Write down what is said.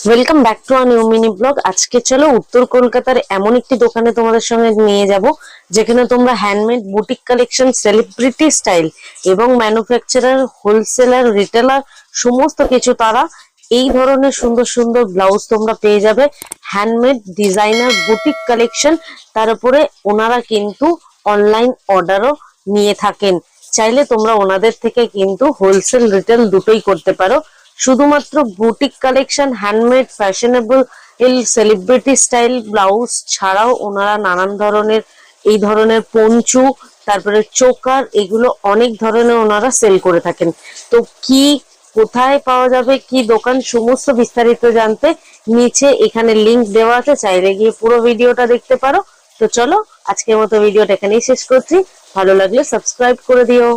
Welcome back to a new mini blog. আজকে চলো উত্তর কলকাতার এমন একটি দোকানে তোমাদের সঙ্গে নিয়ে যাব যেখানে তোমরা handmade boutique collection, celebrity style এবং ম্যানুফ্যাকচারার, হোলসেলার, রিটেলার সমস্ত কিছু তারা এই ধরনের সুন্দর সুন্দর ব্লাউজ তোমরা পেয়ে যাবে। হ্যান্ডমেড ডিজাইনার বুটিক কালেকশন, তার উপরে ওনারা কিন্তু অনলাইন অর্ডারও নিয়ে থাকেন। চাইলে তোমরা ওনাদের থেকে কিন্তু হোলসেল রিটেল দুটোই করতে পারো। শুধুমাত্র boutique collection, handmade, fashionable, celebrity style blouse ছাড়াও ওনারা নানান ধরনের এই ধরনের পঞ্চু, তারপরে চোকার, এগুলো অনেক ধরনের ওনারা সেল করে থাকেন। তো কি কোথায় পাওয়া যাবে, কি দোকান, সমস্ত বিস্তারিত জানতে নিচে এখানে লিংক দেওয়া আছে, চাইলে গিয়ে পুরো ভিডিওটা দেখতে পারো। তো চলো আজকের মতো ভিডিওটা এখানেই শেষ করছি। ভালো লাগলে সাবস্ক্রাইব করে দিও।